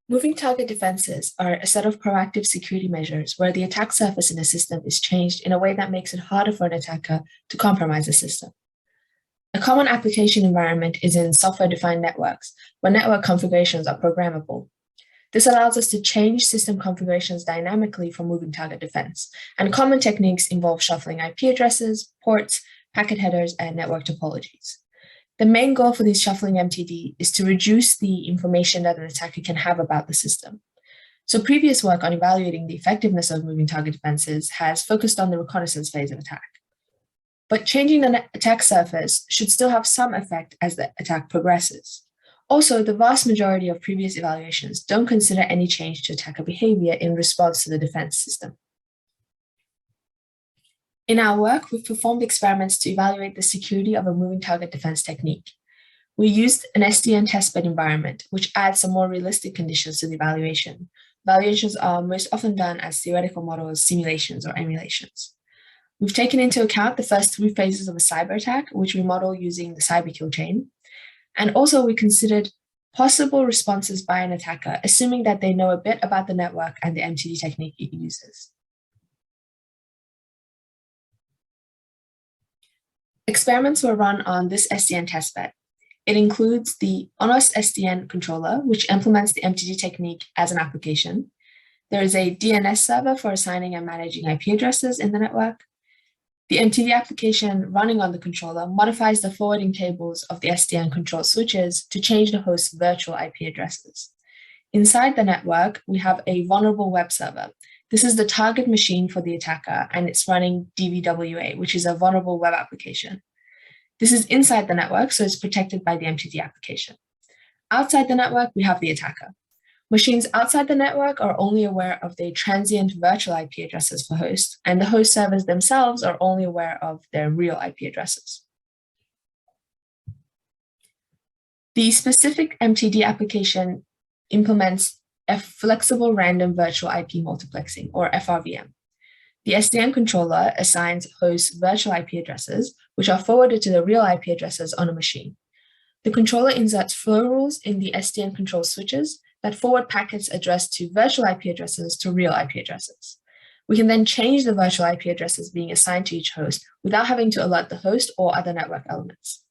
Moving target defenses are a set of proactive security measures where the attack surface in a system is changed in a way that makes it harder for an attacker to compromise the system. A common application environment is in software-defined networks, where network configurations are programmable. This allows us to change system configurations dynamically for moving target defense, and common techniques involve shuffling IP addresses, ports, packet headers, and network topologies. The main goal for these shuffling MTD is to reduce the information that an attacker can have about the system. So previous work on evaluating the effectiveness of moving target defenses has focused on the reconnaissance phase of attack. But changing the attack surface should still have some effect as the attack progresses. Also, the vast majority of previous evaluations don't consider any change to attacker behavior in response to the defense system. In our work, we've performed experiments to evaluate the security of a moving target defense technique. We used an SDN testbed environment, which adds some more realistic conditions to the evaluation. Evaluations are most often done as theoretical models, simulations, or emulations. We've taken into account the first 3 phases of a cyber attack, which we model using the cyber kill chain. And also we considered possible responses by an attacker, assuming that they know a bit about the network and the MTD technique it uses. Experiments were run on this SDN testbed. It includes the ONOS SDN controller, which implements the MTD technique as an application. There is a DNS server for assigning and managing IP addresses in the network. The MTD application running on the controller modifies the forwarding tables of the SDN control switches to change the host's virtual IP addresses. Inside the network, we have a vulnerable web server. This is the target machine for the attacker, and it's running DVWA, which is a vulnerable web application. This is inside the network, so it's protected by the MTD application. Outside the network, we have the attacker. Machines outside the network are only aware of the transient virtual IP addresses for hosts, and the host servers themselves are only aware of their real IP addresses. The specific MTD application implements a flexible random virtual IP multiplexing, or FRVM. The SDN controller assigns hosts virtual IP addresses, which are forwarded to the real IP addresses on a machine. The controller inserts flow rules in the SDN control switches that forward packets addressed to virtual IP addresses to real IP addresses. We can then change the virtual IP addresses being assigned to each host without having to alert the host or other network elements.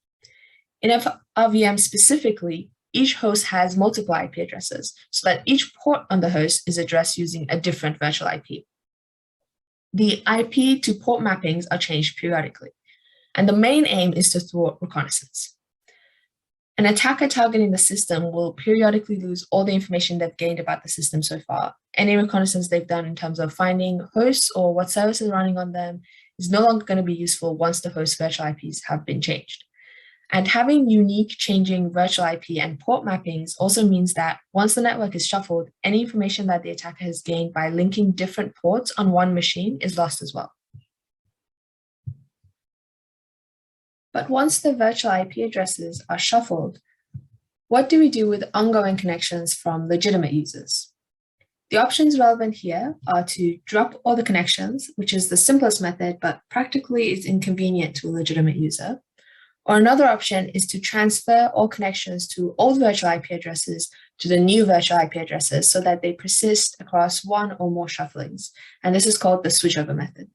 In FRVM specifically, each host has multiple IP addresses so that each port on the host is addressed using a different virtual IP. The IP to port mappings are changed periodically, and the main aim is to thwart reconnaissance. An attacker targeting the system will periodically lose all the information they've gained about the system so far. Any reconnaissance they've done in terms of finding hosts or what services are running on them is no longer going to be useful once the host virtual IPs have been changed. And having unique changing virtual IP and port mappings also means that once the network is shuffled, any information that the attacker has gained by linking different ports on one machine is lost as well. But once the virtual IP addresses are shuffled, what do we do with ongoing connections from legitimate users? The options relevant here are to drop all the connections, which is the simplest method, but practically is inconvenient to a legitimate user. Or another option is to transfer all connections to old virtual IP addresses to the new virtual IP addresses so that they persist across one or more shufflings. And this is called the switchover method.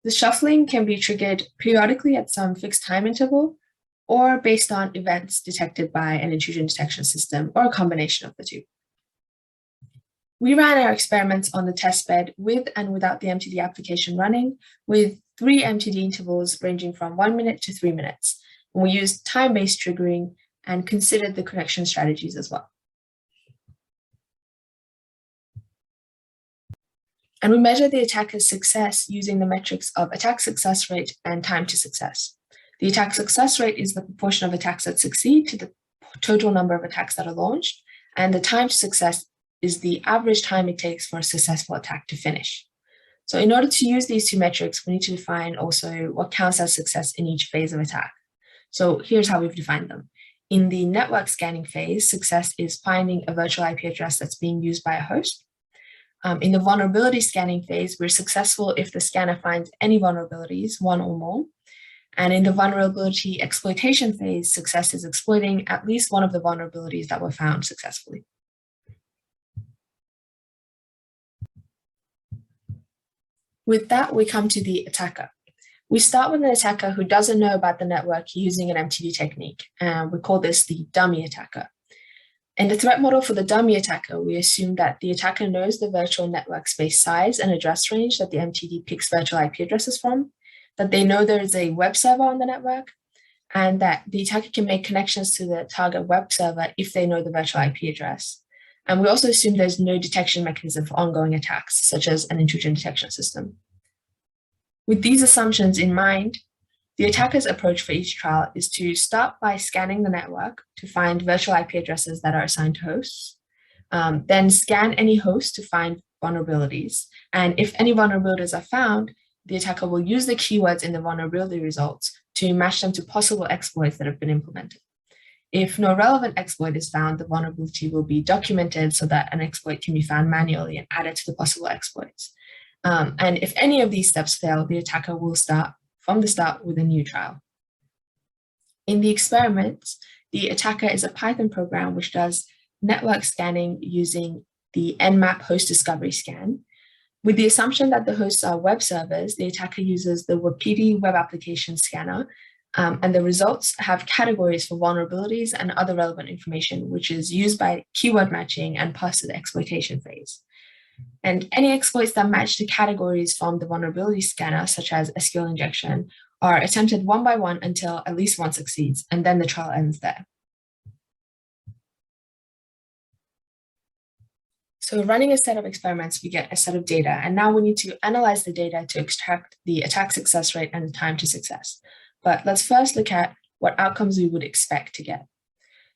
The shuffling can be triggered periodically at some fixed time interval or based on events detected by an intrusion detection system or a combination of the two. We ran our experiments on the testbed with and without the MTD application running, with 3 MTD intervals ranging from 1 minute to 3 minutes. And we used time-based triggering and considered the connection strategies as well. And we measure the attacker's success using the metrics of attack success rate and time to success. The attack success rate is the proportion of attacks that succeed to the total number of attacks that are launched, and the time to success is the average time it takes for a successful attack to finish. So in order to use these 2 metrics, we need to define also what counts as success in each phase of attack. So here's how we've defined them. In the network scanning phase, success is finding a virtual IP address that's being used by a host. In the vulnerability scanning phase, we're successful if the scanner finds any vulnerabilities, 1 or more. And in the vulnerability exploitation phase, success is exploiting at least one of the vulnerabilities that were found successfully. With that, we come to the attacker. We start with an attacker who doesn't know about the network using an MTD technique, and we call this the dummy attacker. In the threat model for the dummy attacker, we assume that the attacker knows the virtual network space size and address range that the MTD picks virtual IP addresses from, that they know there is a web server on the network, and that the attacker can make connections to the target web server if they know the virtual IP address. And we also assume there's no detection mechanism for ongoing attacks, such as an intrusion detection system. With these assumptions in mind, the attacker's approach for each trial is to start by scanning the network to find virtual IP addresses that are assigned to hosts, then scan any host to find vulnerabilities. And if any vulnerabilities are found, the attacker will use the keywords in the vulnerability results to match them to possible exploits that have been implemented. If no relevant exploit is found, the vulnerability will be documented so that an exploit can be found manually and added to the possible exploits. And if any of these steps fail, the attacker will start from the start with a new trial. In the experiments, the attacker is a Python program which does network scanning using the Nmap host discovery scan. With the assumption that the hosts are web servers, the attacker uses the Wapiti web application scanner, and the results have categories for vulnerabilities and other relevant information, which is used by keyword matching and passed to the exploitation phase. And any exploits that match the categories from the vulnerability scanner, such as SQL injection, are attempted one by one until at least one succeeds, and then the trial ends there. So running a set of experiments, we get a set of data, and now we need to analyze the data to extract the attack success rate and the time to success. But let's first look at what outcomes we would expect to get.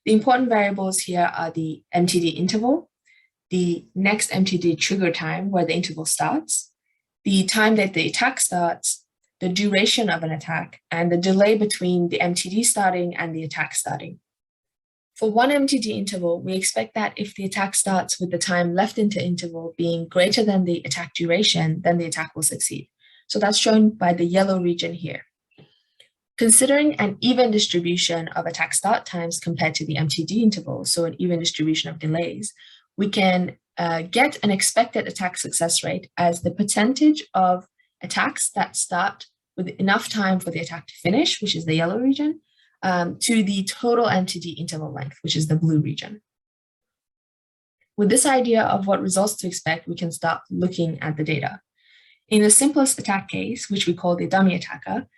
The important variables here are the MTD interval, the next MTD trigger time where the interval starts, the time that the attack starts, the duration of an attack, and the delay between the MTD starting and the attack starting. For one MTD interval, we expect that if the attack starts with the time left into interval being greater than the attack duration, then the attack will succeed. So that's shown by the yellow region here. Considering an even distribution of attack start times compared to the MTD interval, so an even distribution of delays, we can get an expected attack success rate as the percentage of attacks that start with enough time for the attack to finish, which is the yellow region, to the total MTD interval length, which is the blue region. With this idea of what results to expect, we can start looking at the data. In the simplest attack case, which we call the dummy attacker,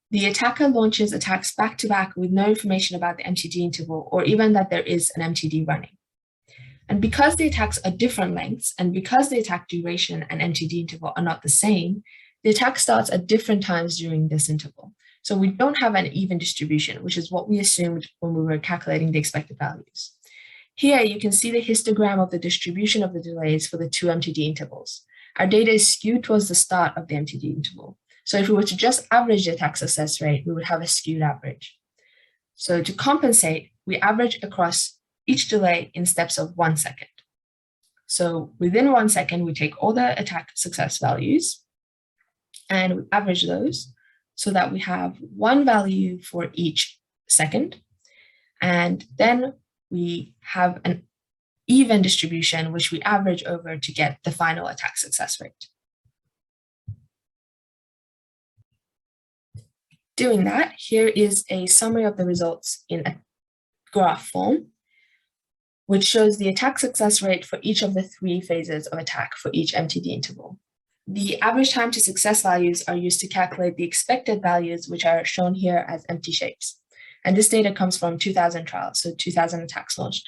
the attacker launches attacks back-to-back with no information about the MTD interval or even that there is an MTD running. And because the attacks are different lengths and because the attack duration and MTD interval are not the same, the attack starts at different times during this interval. So we don't have an even distribution, which is what we assumed when we were calculating the expected values. Here you can see the histogram of the distribution of the delays for the two MTD intervals. Our data is skewed towards the start of the MTD interval. So if we were to just average the attack success rate, we would have a skewed average. So to compensate, we average across each delay in steps of 1 second. So within 1 second, we take all the attack success values and we average those so that we have one value for each second. And then we have an even distribution, which we average over to get the final attack success rate. Doing that, here is a summary of the results in a graph form, which shows the attack success rate for each of the 3 phases of attack for each MTD interval. The average time to success values are used to calculate the expected values, which are shown here as empty shapes. And this data comes from 2,000 trials, so 2,000 attacks launched.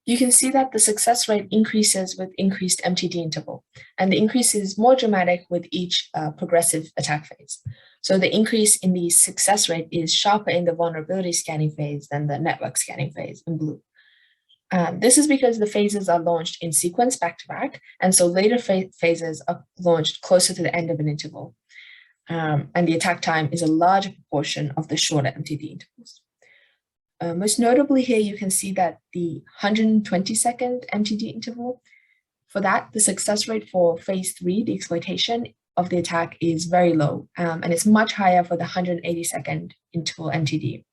You can see that the success rate increases with increased MTD interval, and the increase is more dramatic with each progressive attack phase. So the increase in the success rate is sharper in the vulnerability scanning phase than the network scanning phase in blue. This is because the phases are launched in sequence back-to-back, and so later phases are launched closer to the end of an interval. And the attack time is a larger proportion of the shorter MTD intervals. Most notably here, you can see that the 120-second MTD interval, for that, the success rate for phase 3, the exploitation of the attack, is very low, and it's much higher for the 180-second interval MTD.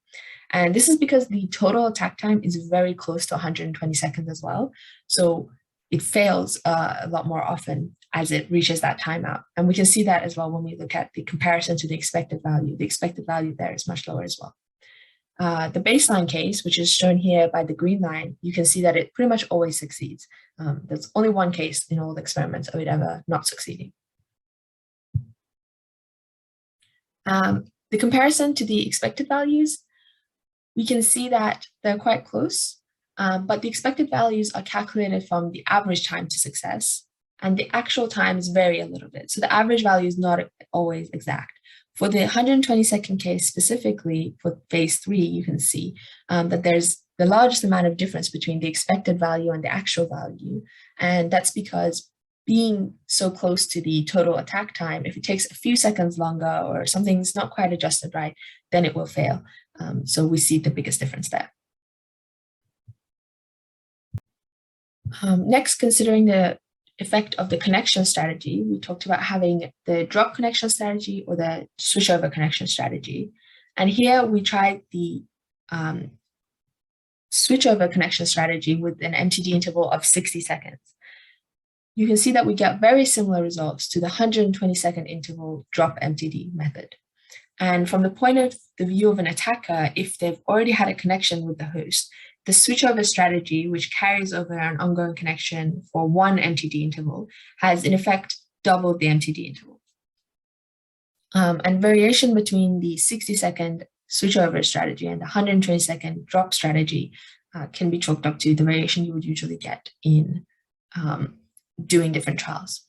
And this is because the total attack time is very close to 120 seconds as well. So it fails a lot more often as it reaches that timeout. And we can see that as well when we look at the comparison to the expected value. The expected value there is much lower as well. The baseline case, which is shown here by the green line, you can see that it pretty much always succeeds. There's only one case in all the experiments of it ever not succeeding. The comparison to the expected values, we can see that they're quite close, but the expected values are calculated from the average time to success, and the actual times vary a little bit. So the average value is not always exact. For the 122nd case specifically, for phase 3, you can see that there's the largest amount of difference between the expected value and the actual value. And that's because being so close to the total attack time, if it takes a few seconds longer or something's not quite adjusted right, then it will fail. So we see the biggest difference there. Next, considering the effect of the connection strategy, we talked about having the drop connection strategy or the switchover connection strategy. And here we tried the switchover connection strategy with an MTD interval of 60 seconds. You can see that we get very similar results to the 120-second interval drop MTD method. And from the point of the view of an attacker, if they've already had a connection with the host, the switchover strategy, which carries over an ongoing connection for one MTD interval, has in effect doubled the MTD interval. And variation between the 60-second switchover strategy and the 120-second drop strategy can be chalked up to the variation you would usually get in doing different trials.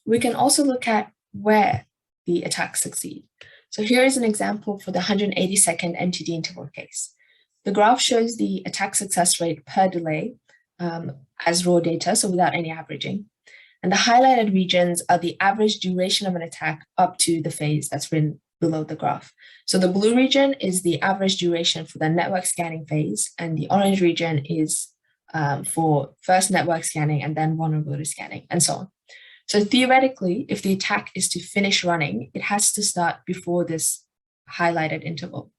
We can also look at where the attacks succeed. So here is an example for the 180-second MTD interval case. The graph shows the attack success rate per delay as raw data, so without any averaging. And the highlighted regions are the average duration of an attack up to the phase that's written below the graph. So the blue region is the average duration for the network scanning phase, and the orange region is for first network scanning and then vulnerability scanning, and so on. So theoretically, if the attack is to finish running, it has to start before this highlighted interval.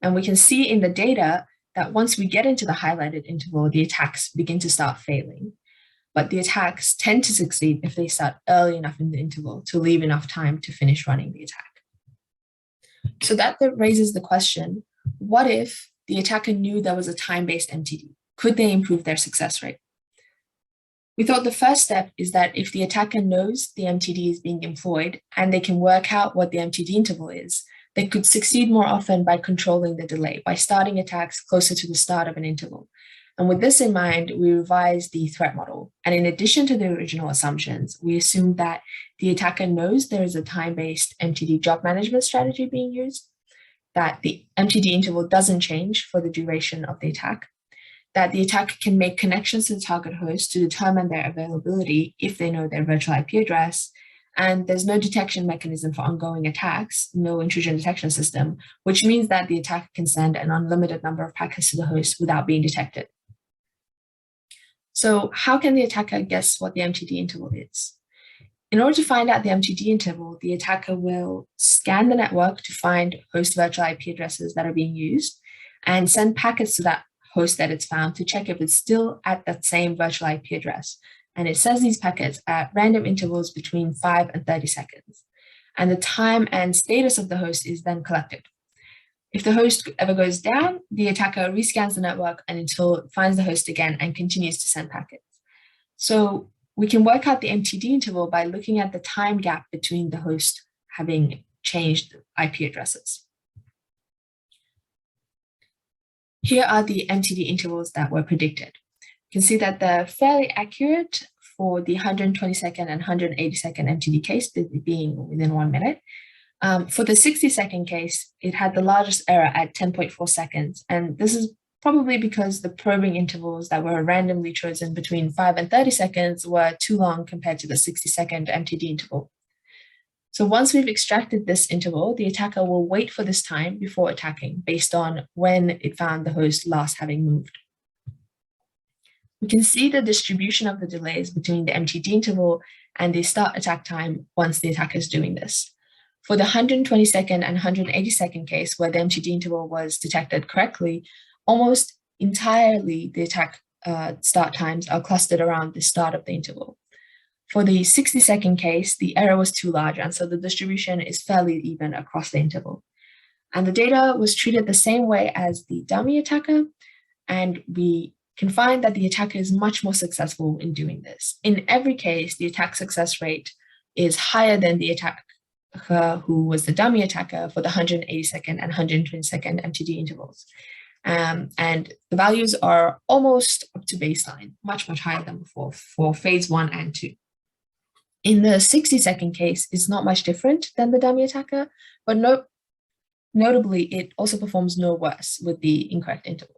And we can see in the data that once we get into the highlighted interval, the attacks begin to start failing. But the attacks tend to succeed if they start early enough in the interval to leave enough time to finish running the attack. So that raises the question, what if the attacker knew there was a time-based MTD? Could they improve their success rate? We thought the first step is that if the attacker knows the MTD is being employed and they can work out what the MTD interval is, they could succeed more often by controlling the delay, by starting attacks closer to the start of an interval. And with this in mind, we revised the threat model. And in addition to the original assumptions, we assumed that the attacker knows there is a time-based MTD job management strategy being used, that the MTD interval doesn't change for the duration of the attack, that the attacker can make connections to the target host to determine their availability if they know their virtual IP address, and there's no detection mechanism for ongoing attacks, no intrusion detection system, which means that the attacker can send an unlimited number of packets to the host without being detected. So how can the attacker guess what the MTD interval is? In order to find out the MTD interval, the attacker will scan the network to find host virtual IP addresses that are being used and send packets to that host that it's found to check if it's still at that same virtual IP address. And it sends these packets at random intervals between 5 and 30 seconds. And the time and status of the host is then collected. If the host ever goes down, the attacker rescans the network until it finds the host again and continues to send packets. So we can work out the MTD interval by looking at the time gap between the host having changed IP addresses. Here are the MTD intervals that were predicted. You can see that they're fairly accurate for the 120-second and 180-second MTD case, being within 1 minute. For the 60-second case, it had the largest error at 10.4 seconds. And this is probably because the probing intervals that were randomly chosen between 5 and 30 seconds were too long compared to the 60-second MTD interval. So once we've extracted this interval, the attacker will wait for this time before attacking based on when it found the host last having moved. We can see the distribution of the delays between the MTD interval and the start attack time once the attacker is doing this. For the 120-second and 180-second case where the MTD interval was detected correctly, almost entirely the attack start times are clustered around the start of the interval. For the 60-second case, the error was too large, and so the distribution is fairly even across the interval. And the data was treated the same way as the dummy attacker, and we can find that the attacker is much more successful in doing this. In every case, the attack success rate is higher than the attacker who was the dummy attacker for the 180-second and 120-second MTD intervals. And the values are almost up to baseline, much, much higher than before for phase 1 and 2. In the 60-second case, it's not much different than the dummy attacker, but notably, it also performs no worse with the incorrect interval.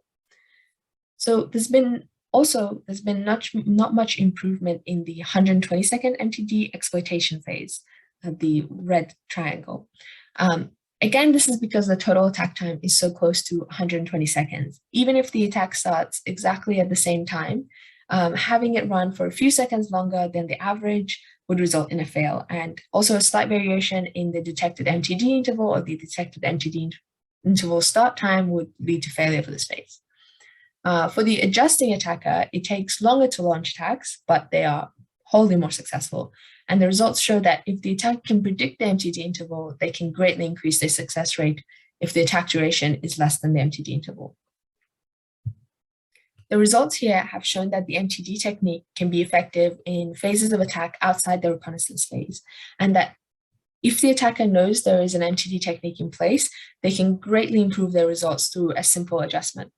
So there's been not much improvement in the 120-second MTD exploitation phase, the red triangle. Again, this is because the total attack time is so close to 120 seconds. Even if the attack starts exactly at the same time, having it run for a few seconds longer than the average would result in a fail. And also a slight variation in the detected MTD interval or the detected MTD interval start time would lead to failure for this phase. For the adjusting attacker, it takes longer to launch attacks, but they are wholly more successful. And the results show that if the attacker can predict the MTD interval, they can greatly increase their success rate if the attack duration is less than the MTD interval. The results here have shown that the MTD technique can be effective in phases of attack outside the reconnaissance phase, and that if the attacker knows there is an MTD technique in place, they can greatly improve their results through a simple adjustment.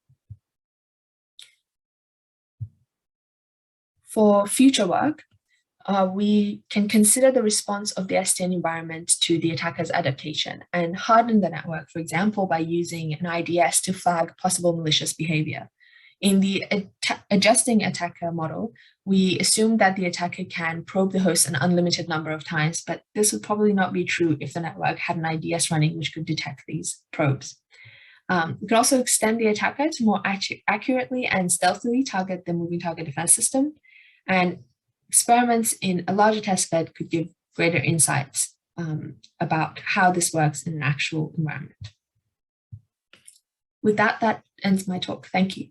For future work, we can consider the response of the SDN environment to the attacker's adaptation and harden the network, for example, by using an IDS to flag possible malicious behavior. In the adjusting attacker model, we assume that the attacker can probe the host an unlimited number of times, but this would probably not be true if the network had an IDS running which could detect these probes. We could also extend the attacker to more accurately and stealthily target the moving target defense system, and experiments in a larger testbed could give greater insights about how this works in an actual environment. With that, that ends my talk. Thank you.